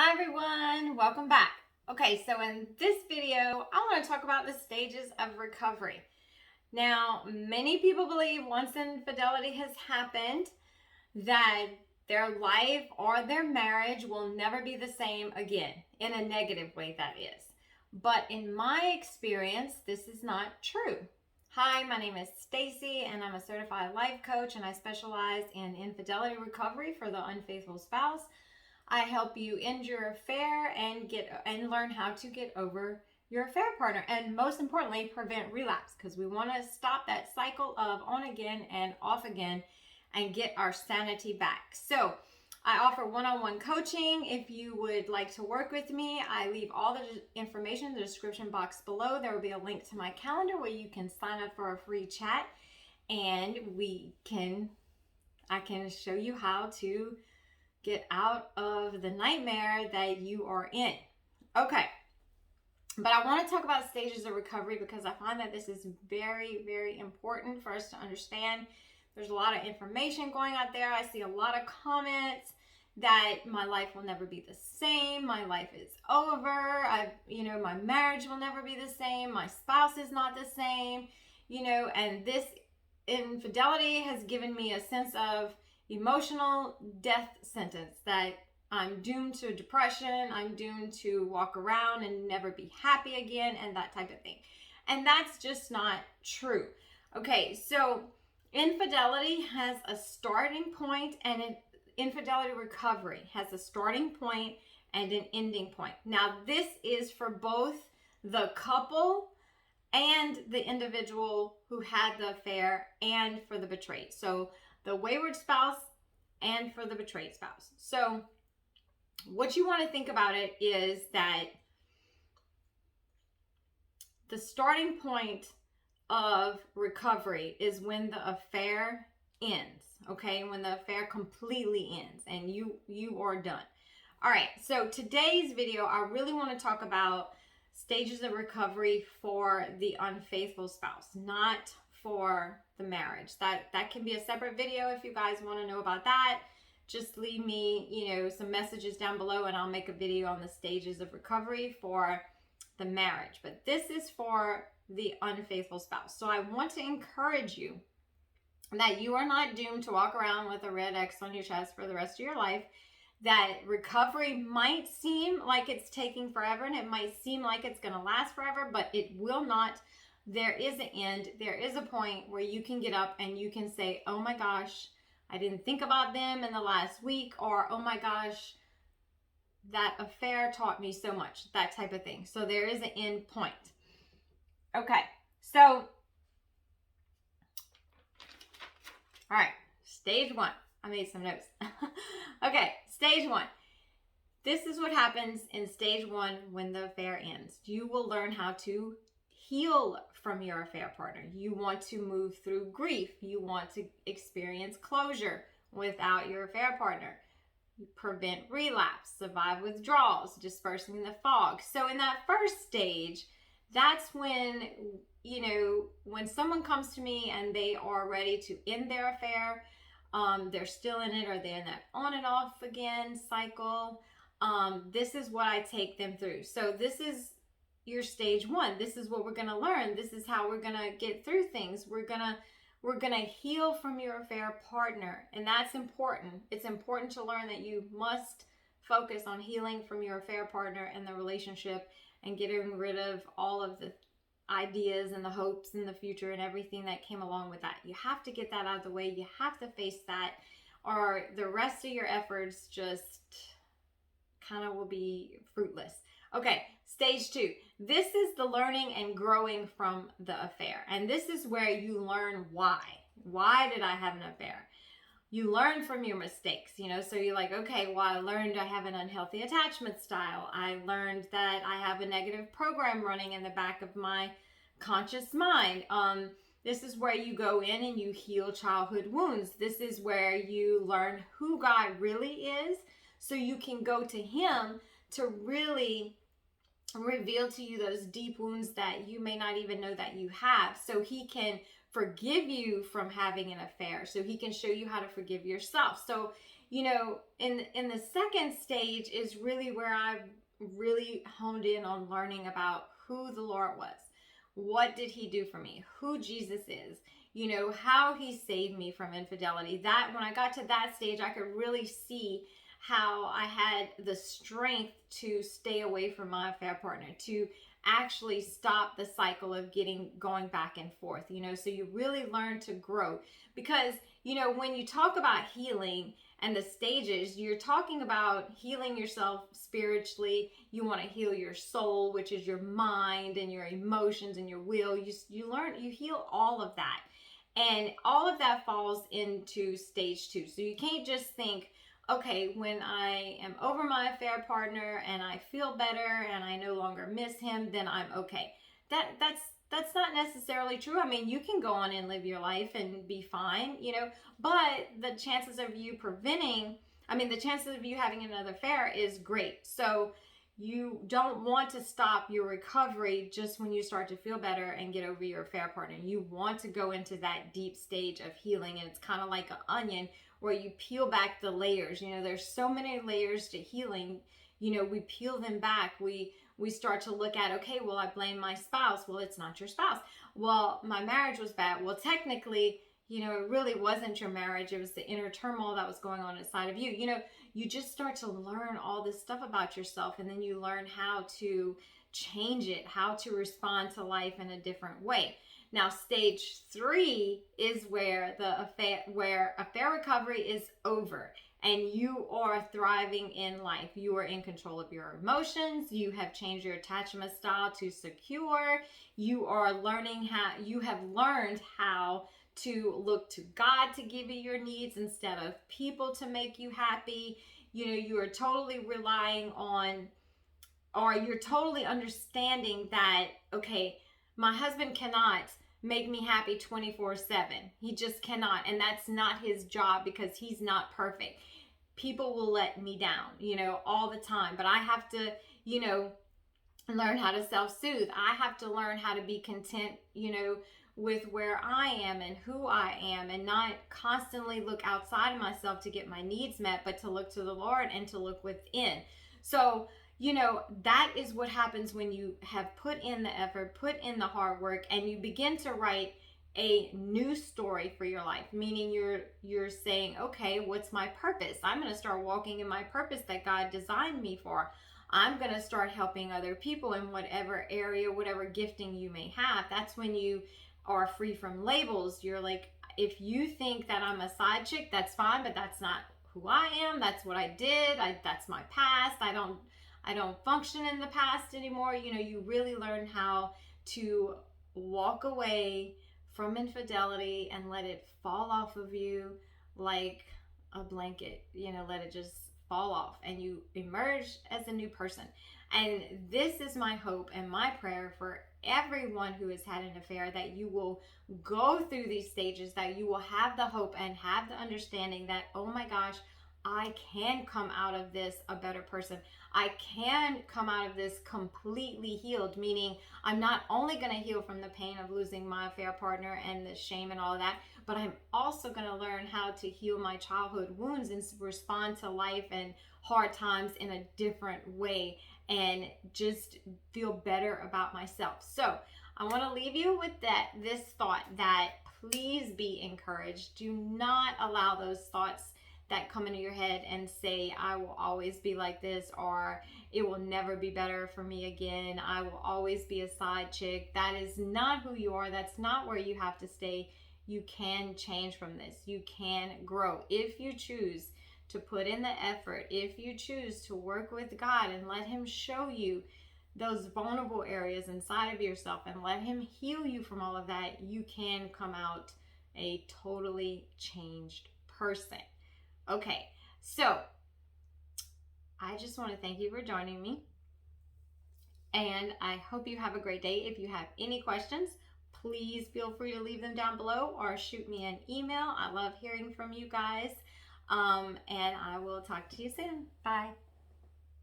Hi everyone, welcome back. Okay, so in this video, I want to talk about the stages of recovery. Now, many people believe once infidelity has happened that their life or their marriage will never be the same again, in a negative way, that is. But in my experience, this is not true. Hi, my name is Stacey, and I'm a certified life coach, and I specialize in infidelity recovery for the unfaithful spouse. I help you end your affair and learn how to get over your affair partner, and most importantly, prevent relapse, because we want to stop that cycle of on again and off again and get our sanity back. So I offer one-on-one coaching. If you would like to work with me, I leave all the information in the description box below. There will be a link to my calendar where you can sign up for a free chat, and I can show you how to get out of the nightmare that you are in. Okay, but I want to talk about stages of recovery because I find that this is very, very important for us to understand. There's a lot of information going out there. I see a lot of comments that my life will never be the same. My life is over. My marriage will never be the same. My spouse is not the same. And this infidelity has given me a sense of emotional death sentence, that I'm doomed to depression, I'm doomed to walk around and never be happy again, and that type of thing. And that's just not true. Okay, so infidelity has a starting point, and infidelity recovery has a starting point and an ending point. Now, this is for both the couple and the individual who had the affair, and for the betrayed. So the wayward spouse and for the betrayed spouse. So what you want to think about it is that the starting point of recovery is when the affair ends, okay? When the affair completely ends and you are done. All right, so today's video, I really want to talk about stages of recovery for the unfaithful spouse, not for the marriage. That can be a separate video. If you guys want to know about that, just leave me some messages down below, and I'll make a video on the stages of recovery for the marriage. But this is for the unfaithful spouse. So I want to encourage you that you are not doomed to walk around with a red X on your chest for the rest of your life. That recovery might seem like it's taking forever, and it might seem like it's going to last forever, but it will not. There is an end. There is a point where you can get up and you can say, oh my gosh, I didn't think about them in the last week, or oh my gosh, that affair taught me so much, that type of thing. So there is an end point. Okay, so, all right, stage one. I made some notes. Okay, stage one. This is what happens in stage one when the affair ends. You will learn how to heal from your affair partner. You want to move through grief. You want to experience closure without your affair partner. You prevent relapse, survive withdrawals, dispersing the fog. So in that first stage, that's when, when someone comes to me and they are ready to end their affair, they're still in it, or they're in that on and off again cycle. This is what I take them through. So this is your stage one. This is what we're going to learn. This is how we're going to get through things. We're going to heal from your affair partner. And that's important. It's important to learn that you must focus on healing from your affair partner and the relationship, and getting rid of all of the ideas and the hopes in the future and everything that came along with that. You have to get that out of the way. You have to face that, or the rest of your efforts just kind of will be fruitless. Okay, stage two. This is the learning and growing from the affair. And this is where you learn why. Why did I have an affair? You learn from your mistakes, so you're like, okay, well, I learned I have an unhealthy attachment style. I learned that I have a negative program running in the back of my conscious mind. This is where you go in and you heal childhood wounds. This is where you learn who God really is, so you can go to Him to really reveal to you those deep wounds that you may not even know that you have, so He can forgive you from having an affair, so He can show you how to forgive yourself. So in the second stage is really where I've really honed in on learning about who the Lord was. What did he do for me? Who Jesus is? How he saved me from infidelity. That when I got to that stage, I could really see how I had the strength to stay away from my affair partner, to actually stop the cycle of going back and forth. So you really learn to grow, because when you talk about healing and the stages, you're talking about healing yourself spiritually. You want to heal your soul, which is your mind and your emotions and your will. You heal all of that, and all of that falls into stage 2. So you can't just think, okay, when I am over my affair partner and I feel better and I no longer miss him, then I'm okay. That's not necessarily true. I mean, you can go on and live your life and be fine, but the chances of you having another affair is great. So you don't want to stop your recovery just when you start to feel better and get over your affair partner. You want to go into that deep stage of healing, and it's kind of like an onion where you peel back the layers. There's so many layers to healing. We peel them back. We start to look at, okay, well, I blame my spouse. Well, it's not your spouse. Well, my marriage was bad. Well, technically, it really wasn't your marriage. It was the inner turmoil that was going on inside of you. You just start to learn all this stuff about yourself, and then you learn how to change it, how to respond to life in a different way. Now, stage 3 is where affair recovery is over and you are thriving in life. You are in control of your emotions. You have changed your attachment style to secure. You have learned how to look to God to give you your needs instead of people to make you happy. You are totally relying on, or you're totally understanding that, okay, my husband cannot make me happy 24/7. He just cannot. And that's not his job, because he's not perfect. People will let me down, all the time. But I have to, learn how to self-soothe. I have to learn how to be content, with where I am and who I am, and not constantly look outside of myself to get my needs met, but to look to the Lord and to look within. So, that is what happens when you have put in the effort, put in the hard work, and you begin to write a new story for your life. Meaning you're saying, okay, what's my purpose? I'm going to start walking in my purpose that God designed me for. I'm going to start helping other people in whatever area, whatever gifting you may have. That's when you are free from labels. You're like, if you think that I'm a side chick, that's fine, but that's not who I am. That's what I did. That's my past. I don't function in the past anymore. You really learn how to walk away from infidelity and let it fall off of you like a blanket. Let it just fall off, and you emerge as a new person. And this is my hope and my prayer for everyone who has had an affair, that you will go through these stages, that you will have the hope and have the understanding that, oh my gosh, I can come out of this a better person. I can come out of this completely healed, meaning I'm not only going to heal from the pain of losing my affair partner and the shame and all of that, but I'm also going to learn how to heal my childhood wounds and respond to life and hard times in a different way, and just feel better about myself. So I want to leave you with this thought, that please be encouraged. Do not allow those thoughts that come into your head and say, I will always be like this, or it will never be better for me again. I will always be a side chick. That is not who you are. That's not where you have to stay. You can change from this. You can grow if you choose to put in the effort, if you choose to work with God and let Him show you those vulnerable areas inside of yourself and let Him heal you from all of that. You can come out a totally changed person. Okay, so I just want to thank you for joining me, and I hope you have a great day. If you have any questions, please feel free to leave them down below or shoot me an email. I love hearing from you guys, and I will talk to you soon. Bye.